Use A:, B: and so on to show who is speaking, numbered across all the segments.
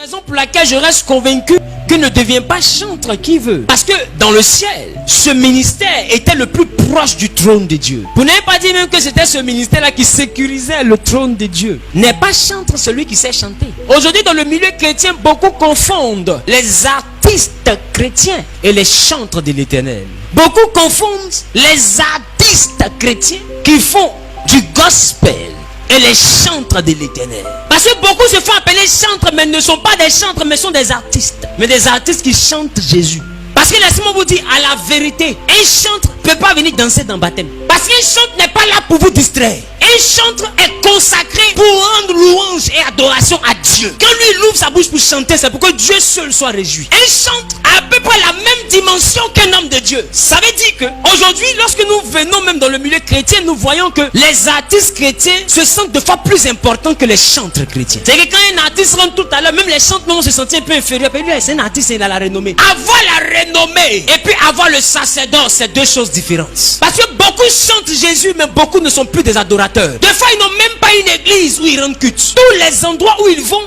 A: raison pour laquelle je reste convaincu que ne devient pas chantre qui veut. Parce que dans le ciel, ce ministère était le plus proche du trône de Dieu. Vous n'avez pas dit même que c'était ce ministère-là qui sécurisait le trône de Dieu. N'est pas chantre celui qui sait chanter. Aujourd'hui, dans le milieu chrétien, beaucoup confondent les artistes chrétiens et les chantres de l'Éternel. Beaucoup confondent les artistes chrétiens qui font du gospel et les chantres de l'Éternel. Parce que beaucoup se font appeler chantres, mais ne sont pas des chantres, mais sont des artistes. Mais des artistes qui chantent Jésus. Parce que laissez-moi vous dire, à la vérité, un chantre ne peut pas venir danser dans le baptême. Parce qu'un chantre n'est pas là pour vous distraire. Un chantre est consacré pour rendre louange et adoration à Dieu. Quand lui il ouvre sa bouche pour chanter, c'est pour que Dieu seul soit réjoui. Un chantre a à peu près la même dimension qu'un homme de Dieu. Ça veut dire que aujourd'hui, lorsque nous venons même dans le milieu chrétien, nous voyons que les artistes chrétiens se sentent deux fois plus importants que les chantres chrétiens. C'est que quand un artiste rentre tout à l'heure, même les chantres vont se sentir un peu inférieurs. C'est un artiste, il a la renommée. Avoir la renommée et puis avoir le sacerdoce, c'est deux choses différentes. Parce que beaucoup chantent Jésus, mais beaucoup ne sont plus des adorateurs. Des fois, ils n'ont même pas une église où ils rendent culte. Tous les endroits où ils vont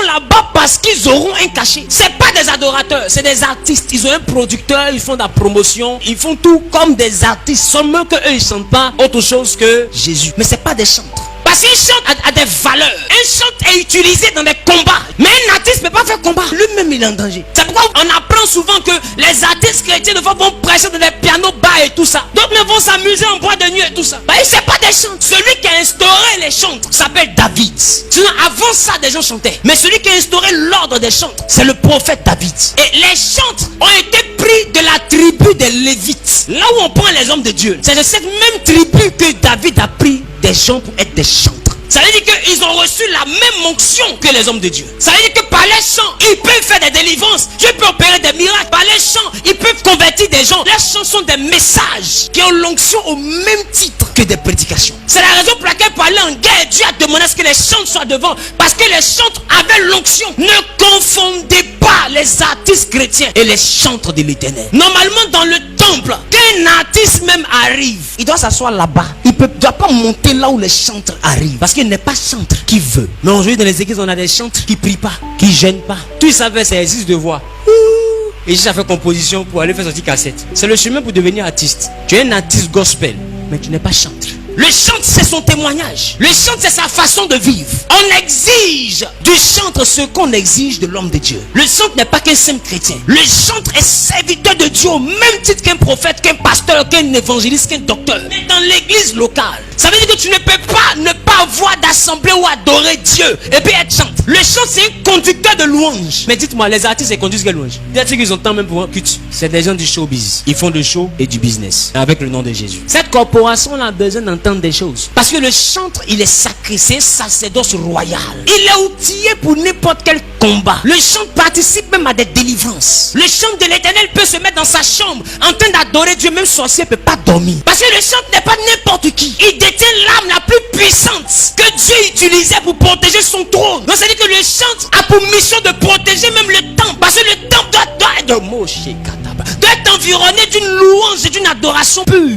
A: là-bas parce qu'ils auront un cachet. C'est pas des adorateurs, c'est des artistes. Ils ont un producteur, ils font de la promotion, ils font tout comme des artistes. Seulement que eux, ils chantent pas autre chose que Jésus. Mais c'est pas des chantres. Parce qu'un chant a des valeurs. Un chant est utilisé dans des combats. Mais un artiste ne peut pas faire combat. Lui-même, il est en danger. C'est pourquoi on apprend souvent que les artistes chrétiens de fois vont prêcher dans des pianos bas et tout ça. D'autres même vont s'amuser en boîte de nuit et tout ça. Bah, c'est pas des chants. Celui qui a instauré les chantres s'appelle David. Sinon, avant ça, des gens chantaient. Mais celui qui a instauré l'ordre des chantres, c'est le prophète David. Et les chantres ont été pris de la tribu des Lévites. Là où on prend les hommes de Dieu, c'est de cette même tribu que David a pris des gens pour être des chantres. Ça veut dire qu'ils ont reçu la même onction que les hommes de Dieu. Ça veut dire que par les chants, ils peuvent faire des délivrances. Dieu peut opérer des miracles. Par les chants, ils peuvent convertir des gens. Les chants sont des messages qui ont l'onction au même titre que des prédications. C'est la raison pour laquelle par en guerre, Dieu a demandé à ce que les chantres soient devant. Parce que les chantres avaient l'onction. Ne confondez pas les artistes chrétiens et les chantres de l'Éternel. Normalement, dans le temple, qu'un artiste même arrive, il doit s'asseoir là-bas. Il ne doit pas monter là où les chantres arrivent. Parce qu'il n'est pas chantre qui veut. Mais aujourd'hui, dans les églises, on a des chantres qui ne prient pas, qui ne gênent pas. Tout ça fait, c'est exercice de voix. Et ça fait composition pour aller faire sortir cassette. C'est le chemin pour devenir artiste. Tu es un artiste gospel, mais tu n'es pas chantre. Le chantre, c'est son témoignage. Le chantre, c'est sa façon de vivre. On exige du chantre ce qu'on exige de l'homme de Dieu. Le chantre n'est pas qu'un simple chrétien. Le chantre est serviteur de Dieu au même titre qu'un prophète, qu'un pasteur, qu'un évangéliste, qu'un docteur. Mais dans l'église locale, ça veut dire que tu ne peux pas ne pas avoir d'assemblée ou adorer Dieu et puis être chantre. Le chantre, c'est un conducteur de louange. Mais dites-moi, les artistes, ils conduisent quelle louange? Peut-être qu'ils ont tant même pour un culte. C'est des gens du showbiz. Ils font du show et du business avec le nom de Jésus. Cette corporation a besoin d'entendre des choses. Parce que le chantre, il est sacré, c'est un sacerdoce royal. Il est outillé pour n'importe quel combat. Le chantre participe même à des délivrances. Le chantre de l'Éternel peut se mettre dans sa chambre en train d'adorer Dieu. Même sorcier ne peut pas dormir. Parce que le chantre n'est pas n'importe qui. Il détient l'arme la plus puissante que Dieu utilisait pour protéger son trône. Donc ça veut dire que le chantre a pour mission de protéger même le temple. Parce que le temple doit être environné d'une louange et d'une adoration pure,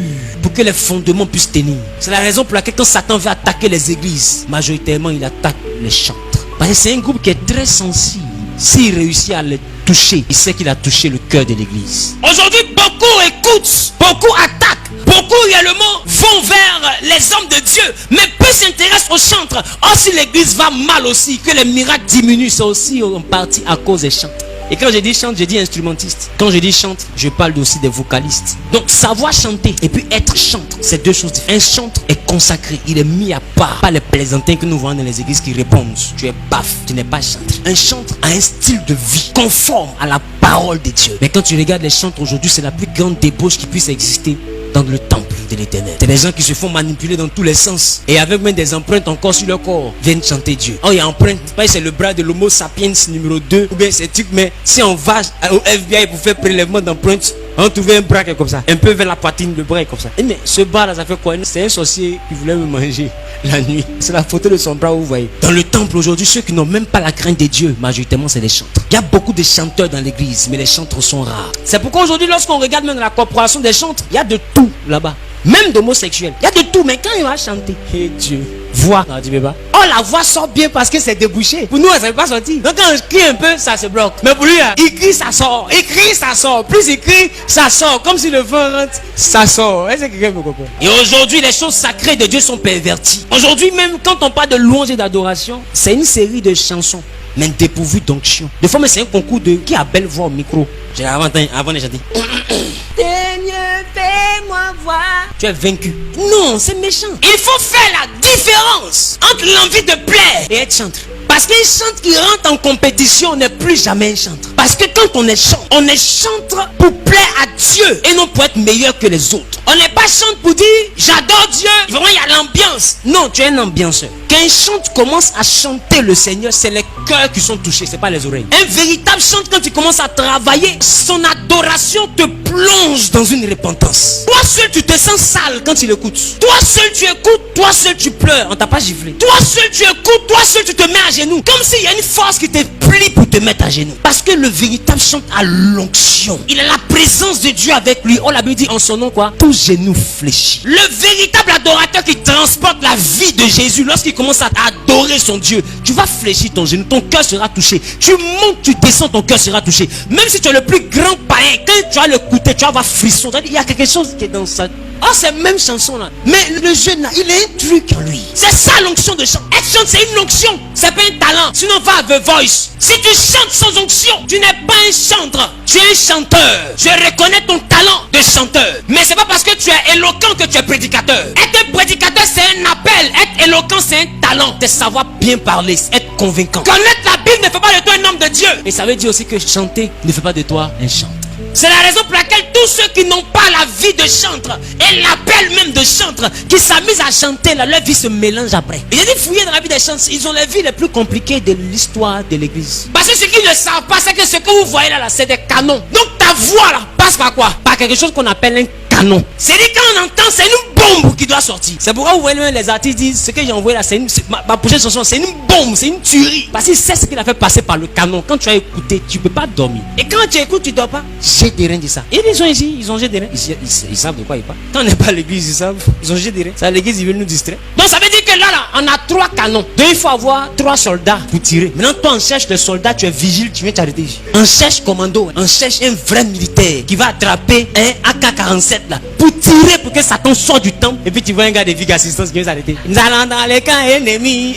A: pour que les fondements puissent tenir. C'est la raison pour laquelle quand Satan veut attaquer les églises, majoritairement il attaque les chantres. Parce que c'est un groupe qui est très sensible. S'il réussit à les toucher, il sait qu'il a touché le cœur de l'église. Aujourd'hui, beaucoup écoutent, beaucoup attaquent, beaucoup réellement vont vers les hommes de Dieu, mais peu s'intéressent aux chantres. Or, si l'église va mal aussi, que les miracles diminuent, c'est aussi en partie à cause des chantres. Et quand je dis chante, je dis instrumentiste. Quand je dis chante, je parle aussi des vocalistes. Donc savoir chanter et puis être chantre, c'est deux choses différentes. Un chantre est consacré, il est mis à part. Pas les plaisantins que nous voyons dans les églises qui répondent. Tu es baf, tu n'es pas chantre. Un chantre a un style de vie conforme à la parole de Dieu. Mais quand tu regardes les chantres aujourd'hui, c'est la plus grande débauche qui puisse exister dans le temple de l'Éternel. C'est des gens qui se font manipuler dans tous les sens et avec même des empreintes encore sur leur corps viennent chanter Dieu. Oh, il y a empreinte, c'est le bras de l'homo sapiens numéro 2 ou bien c'est truc, mais si on va au FBI pour faire prélèvement d'empreintes, on trouve un bras qui est comme ça, un peu vers la poitrine, le bras est comme ça. Et mais ce bras là, ça fait quoi? C'est un sorcier qui voulait me manger la nuit. C'est la photo de son bras, vous voyez. Dans le temple aujourd'hui, ceux qui n'ont même pas la crainte de Dieu, majoritairement c'est les chantres. Il y a beaucoup de chanteurs dans l'église, mais les chantres sont rares. C'est pourquoi aujourd'hui, lorsqu'on regarde même la corporation des chantres, il y a de tout là-bas. Même d'homosexuels. Il y a de tout, mais quand il va chanter, hey Dieu, voix. Non, tu peux pas. Oh, la voix sort bien parce que c'est débouché. Pour nous, ça ne peut pas sortir. Donc quand je crie un peu, ça se bloque. Mais pour lui, là, il crie, ça sort. Il crie, ça sort. Plus il crie, ça sort. Comme si le vent rentre, ça sort. Est-ce que quelqu'un me comprend? Et aujourd'hui, les choses sacrées de Dieu sont perverties. Aujourd'hui, même quand on parle de louange et d'adoration, c'est une série de chansons, mais dépourvues d'onction. Des fois, c'est un concours de qui a belle voix au micro. J'ai avant de chanter. Seigneur, fais-moi voir. Tu es vaincu. Non, c'est méchant. Il faut faire la différence entre l'envie de plaire et être chantre. Parce qu'un chantre qui rentre en compétition n'est plus jamais un chantre. Parce que quand on est chantre pour plaire à Dieu et non pour être meilleur que les autres. On n'est pas chantre pour dire j'adore Dieu, vraiment il y a l'ambiance. Non, tu es un ambianceur. Quand un chantre commence à chanter le Seigneur, c'est les cœurs qui sont touchés, c'est pas les oreilles. Un véritable chantre, quand tu commences à travailler, son adoration te plonge dans une repentance. Toi seul tu te sens sale quand tu l'écoutes. Toi seul tu écoutes, toi seul tu pleures, on t'a pas giflé. Toi seul tu écoutes, toi seul tu te mets à genoux. Comme s'il y a une force qui te plie pour te mettre à genoux. Parce que le véritable chantre a l'onction. Il a la présence de Dieu avec lui. Oh, la Bible dit en son nom quoi? Tout genou fléchit. Le véritable adorateur qui transporte la vie de Jésus, lorsqu'il commence à adorer son Dieu, tu vas fléchir ton genou, ton cœur sera touché. Tu montes, tu descends, ton cœur sera touché. Même si tu es le plus grand païen, quand tu vas l'écouter, tu vas avoir frisson. Il y a quelque chose qui est dans ça. Oh, c'est même chanson là. Mais le jeune là, il a un truc en lui. C'est ça l'onction de chant. Être chante, c'est une onction. C'est pas un talent. Sinon, va à The Voice. Si tu chantes sans onction, tu n'es pas un chanteur. Tu es un chanteur. Je reconnais ton talent de chanteur. Mais c'est pas parce que tu es éloquent que tu es prédicateur. Être prédicateur, c'est un appel. Être éloquent, c'est un talent. De savoir bien parler, être convaincant. Connaître la Bible ne fait pas de toi un homme de Dieu. Et ça veut dire aussi que chanter ne fait pas de toi un chanteur. C'est la raison pour laquelle tous ceux qui n'ont pas la vie de chantre et l'appel même de chantre, qui s'amusent à chanter, là, leur vie se mélange après. Il y a des fouillés dans la vie des chantres, ils ont les vies les plus compliquées de l'histoire de l'église. Parce que ce qu'ils ne savent pas, c'est que ce que vous voyez là, c'est des canons. Donc ta voix là passe par quoi? Par quelque chose qu'on appelle un canon. C'est-à-dire quand on entend, c'est une bombe qui doit sortir. C'est pourquoi vous voyez les artistes disent, ce que j'ai envoyé là, c'est ma prochaine chanson, c'est une bombe, c'est une tuerie. Parce qu'il sait ce qu'il a fait passer par le canon. Quand tu as écouté, tu ne peux pas dormir. Et quand tu écoutes, tu ne dors pas. J'ai des reins de ça. Et ils sont ici, ils ont jeté des reins. Ils savent de quoi ils parlent. Quand on n'est pas à l'église, ils savent. Ils ont jeté des reins. Ça, l'église, ils veulent nous distraire. Donc ça veut dire que là, on a 3 canons. Donc il faut avoir 3 soldats pour tirer. Maintenant, toi, on cherche le soldat, tu es vigile, tu viens t'arrêter. On cherche commando. On cherche un vrai militaire qui va attraper un AK-47 là. Pour tirer pour que Satan sorte du temple. Et puis tu vois un gars de Vigue Assistance qui vient s'arrêter. Nous allons dans les camps ennemis.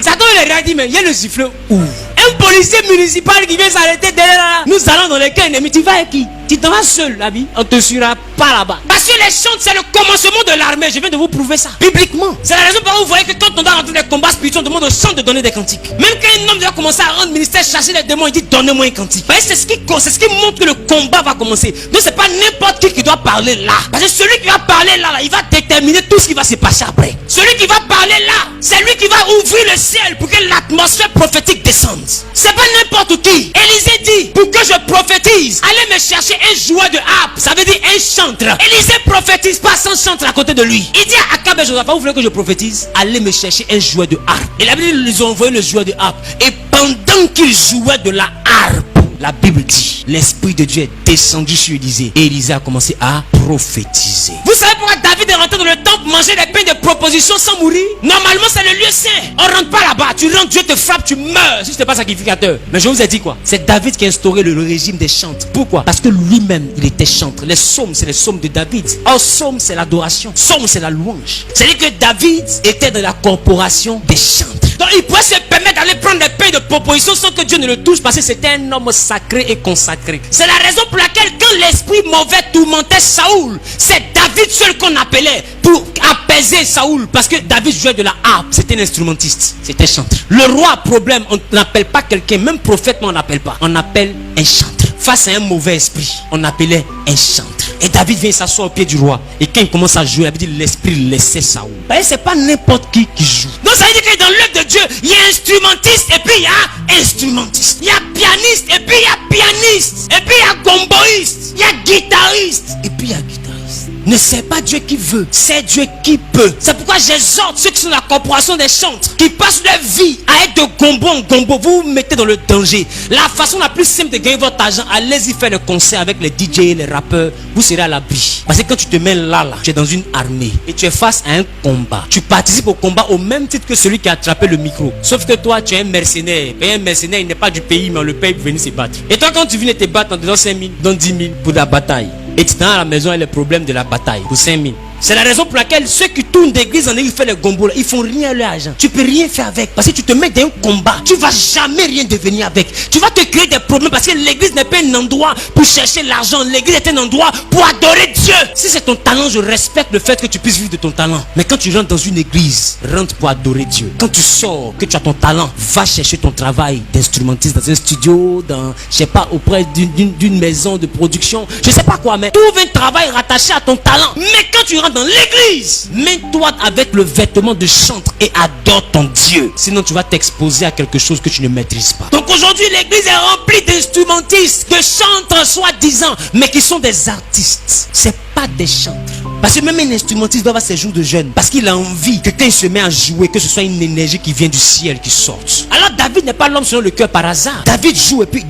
A: Satan il a dit, mais il y a le sifflet. Ouh. Un policier municipal qui vient s'arrêter derrière là. Nous allons dans les camps ennemis. Tu vas avec qui? Tu t'en vas seul, la vie. On te suivra pas là-bas. Parce que les chants, c'est le commencement de l'armée. Je viens de vous prouver ça. Bibliquement. C'est la raison pour laquelle vous voyez que quand on doit rentrer dans les combats spirituels, on demande aux chants de donner des cantiques. Même quand un homme doit commencer à rendre ministère, chasser les démons, il dit donnez-moi un cantique. C'est ce qui montre que le combat va commencer. Donc c'est pas n'importe qui doit parler là. Parce que celui qui va parler là, il va déterminer tout ce qui va se passer après. Celui qui va parler là, c'est lui qui va ouvrir le ciel pour que l'atmosphère prophétique descende. C'est pas n'importe qui. Élisée dit, pour que je prophétise, allez me chercher un joueur de harpe. Ça veut dire un chantre. Élisée prophétise pas sans chantre à côté de lui. Il dit à Akab et Josaphat, vous voulez que je prophétise? Allez me chercher un joueur de harpe. Et la Bible, ils ont envoyé le joueur de harpe. Et pendant qu'il jouait de la harpe, la Bible dit, l'Esprit de Dieu est descendu sur Élisée. Et Élisée a commencé à prophétiser. Vous savez pourquoi David est rentré dans le temple manger des pains de proposition sans mourir? Normalement c'est le lieu saint. On rentre pas là-bas. Tu rentres, Dieu te frappe, tu meurs. Si tu n'es pas sacrificateur. Mais je vous ai dit quoi? C'est David qui a instauré le régime des chantres. Pourquoi? Parce que lui-même il était chantre. Les psaumes, c'est les psaumes de David. Or psaume c'est l'adoration. Psaume c'est la louange. C'est-à-dire que David était dans la corporation des chantres. Donc il pouvait se permettre d'aller prendre des pains de proposition sans que Dieu ne le touche, parce que c'était un homme sacré et consacré. C'est la raison pour laquelle quand l'esprit mauvais tourmentait Saoul, c'est David seul qu'on appelait pour apaiser Saoul, parce que David jouait de la harpe. C'était un instrumentiste, c'était chanteur. Le roi a problème, on n'appelle pas quelqu'un, même prophète on n'appelle pas, on appelle un chanteur. Face à un mauvais esprit, on appelait un chanteur. Et David vient s'asseoir au pied du roi. Et quand il commence à jouer, il dit l'esprit laissait Saoul. C'est pas n'importe qui joue. Donc ça veut dire que dans l'œuvre de Dieu, il y a instrumentiste et puis il y a instrumentiste. Il y a pianiste et puis il y a pianiste. Et puis il y a gomboïste. Il y a guitariste et puis il y a guitariste. Ne c'est pas Dieu qui veut, c'est Dieu qui peut. C'est pourquoi j'exhorte ceux qui sont dans la corporation des chantres, qui passent leur vie à être de gombo en gombo. Vous vous mettez dans le danger. La façon la plus simple de gagner votre argent, allez-y faire le concert avec les DJ, les rappeurs. Vous serez à l'abri. Parce que quand tu te mets là, tu es dans une armée et tu es face à un combat. Tu participes au combat au même titre que celui qui a attrapé le micro. Sauf que toi, tu es un mercenaire. Et un mercenaire, il n'est pas du pays, mais on le paye pour venir se battre. Et toi, quand tu viens te battre, on te donne 5 000, donne 10 000 pour la bataille. Et tu es dans la maison et les problèmes de la bataille pour 5 000. C'est la raison pour laquelle ceux qui tournent d'église en église, ils font les gombos, ils font rien à leur argent. Tu peux rien faire avec. Parce que tu te mets dans un combat. Tu vas jamais rien devenir avec. Tu vas te créer des problèmes parce que l'église n'est pas un endroit pour chercher l'argent. L'église est un endroit pour adorer Dieu. Si c'est ton talent, je respecte le fait que tu puisses vivre de ton talent. Mais quand tu rentres dans une église, rentre pour adorer Dieu. Quand tu sors, que tu as ton talent, va chercher ton travail d'instrumentiste dans un studio, dans, je sais pas, auprès d'une maison de production. Je sais pas quoi, mais trouve un travail rattaché à ton talent. Mais quand tu rentres dans l'église, mets-toi avec le vêtement de chantre et adore ton Dieu. Sinon tu vas t'exposer à quelque chose que tu ne maîtrises pas. Donc aujourd'hui l'église est remplie d'instrumentistes, de chantres soi-disant, mais qui sont des artistes. C'est pas des chantres. Parce que même un instrumentiste doit avoir ses jours de jeûne. Parce qu'il a envie que quand il se met à jouer, que ce soit une énergie qui vient du ciel qui sorte. Alors David n'est pas l'homme selon le cœur par hasard. David joue et puis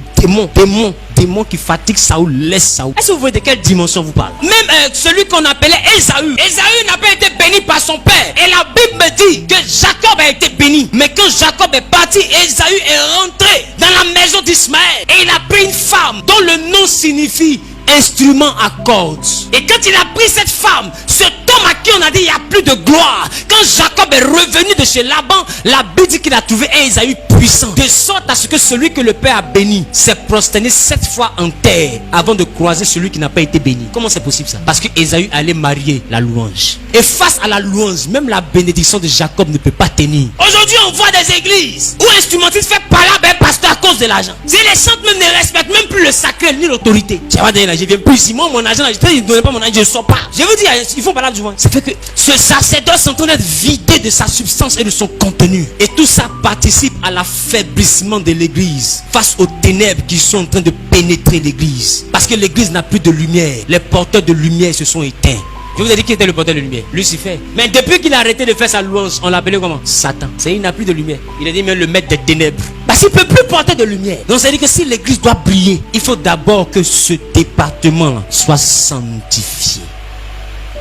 A: démon qui fatigue Saoul, laisse Saoul. Est-ce que vous voyez de quelle dimension vous parle? Même celui qu'on appelait Ésaü. Ésaü n'a pas été béni par son père. Et la Bible me dit que Jacob a été béni. Mais quand Jacob est parti, Ésaü est rentré dans la maison d'Ismaël. Et il a pris une femme dont le nom signifie instrument à cordes. Et quand il a pris cette femme, cet homme à qui on a dit il n'y a plus de gloire, quand Jacob est revenu de chez Laban, la Bible dit qu'il a trouvé un Ésaü puissant, de sorte à ce que celui que le Père a béni s'est prosterné 7 fois en terre avant de croiser celui qui n'a pas été béni. Comment c'est possible ça? Parce que Ésaü allait marier la louange. Et face à la louange, même la bénédiction de Jacob ne peut pas tenir. Aujourd'hui on voit des églises où un instrumentiste fait parler à un pasteur à cause de l'argent. Si les chantres même ne respectent même plus le sacré ni l'autorité. Je viens plus ici, moi mon argent, ils ne donnent pas mon argent, je ne sors pas. Je vous dis, ils font parler du vent. Ça fait que ce sacerdoce est en train d'être vidé de sa substance et de son contenu. Et tout ça participe à l'affaiblissement de l'église face aux ténèbres qui sont en train de pénétrer l'église. Parce que l'église n'a plus de lumière. Les porteurs de lumière se sont éteints. Je vous ai dit qui était le porteur de lumière? Lucifer. Mais depuis qu'il a arrêté de faire sa louange, on l'appelait comment? Satan. C'est il n'a plus de lumière. Il a dit même le maître des ténèbres. Parce qu'il ne peut plus porter de lumière. Donc ça veut dire que si l'église doit briller, il faut d'abord que ce département soit sanctifié.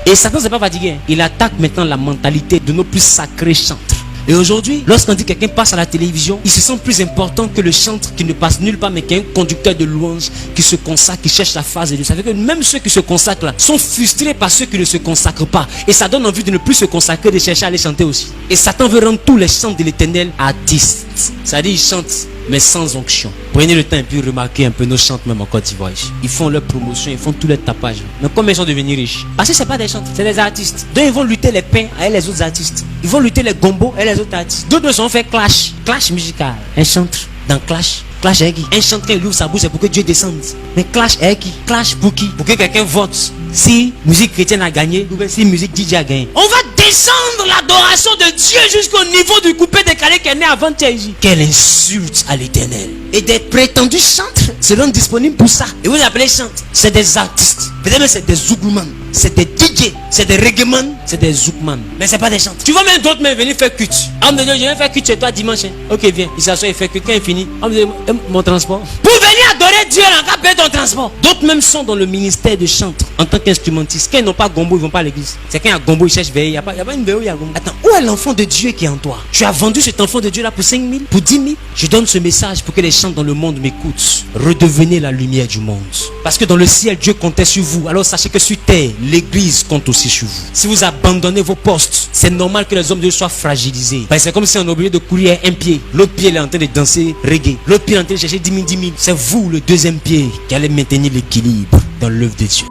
A: Et Satan ne s'est pas fatigué. Il attaque maintenant la mentalité de nos plus sacrés chantres. Et aujourd'hui, lorsqu'on dit que quelqu'un passe à la télévision, il se sent plus important que le chantre qui ne passe nulle part, mais qui est un conducteur de louange, qui se consacre, qui cherche la phase de Dieu. Ça veut dire que même ceux qui se consacrent là sont frustrés par ceux qui ne se consacrent pas. Et ça donne envie de ne plus se consacrer, de chercher à aller chanter aussi. Et Satan veut rendre tous les chants de l'Éternel artistes. C'est-à-dire ils chantent, mais sans onction. Prenez le temps et puis remarquez un peu nos chants même en Côte d'Ivoire. Ils font leur promotion, ils font tous les tapages. Mais comment ils sont devenus riches? Parce que ce n'est pas des chanteurs, c'est des artistes. Donc ils vont lutter les pains avec les autres artistes. Ils vont lutter les gombos avec les autres artistes. D'autres sont fait clash. Clash musical. Un chantre dans clash. Clash est qui? Un chanteur qui ouvre sa bouche, c'est pour que Dieu descende. Mais clash est qui? Clash pour qui? Pour que quelqu'un vote. Si musique chrétienne a gagné, ou bien si musique DJ a gagné. On va descendre l'adoration de Dieu jusqu'au niveau du coupé décalé qui est né avant Jésus. Quelle insulte à l'Éternel. Et des prétendus chantres seront disponibles pour ça. Et vous les appelez chantres. C'est des artistes. Peut-être même c'est des zougouman. C'est des DJ. C'est des reggaeman. C'est des zougman. Mais c'est pas des chantres. Tu vois même d'autres même venir faire culte. Homme de Dieu, je viens faire culte chez toi dimanche. Ok, viens. Il s'assoit et fait culte. Quand il finit, homme de Dieu, mon transport. Pour venir adorer Dieu, on va payer ton transport. D'autres même sont dans le ministère de chantre en tant qu'instrumentistes. Quand ils n'ont pas gombo, ils vont pas à l'église. C'est quand il y a gombo, ils cherchent veille. Il n'y a pas une veille où il y a gombo. Attends, où est l'enfant de Dieu qui est en toi? Tu as vendu cet enfant de Dieu là pour 5 000, pour 10 000. Je donne ce message pour que les chants dans le monde m'écoutent. Redevenez la lumière du monde. Parce que dans le ciel, Dieu comptait sur vous. Alors sachez que sur terre, l'église compte aussi sur vous. Si vous abandonnez vos postes, c'est normal que les hommes de Dieu soient fragilisés. Parce que c'est comme si on est obligé de courir un pied. L'autre pied est en train de danser reggae. L'autre pied est en train de chercher 10 000. C'est vous, le deuxième pied, qui allez maintenir l'équilibre dans l'œuvre de Dieu.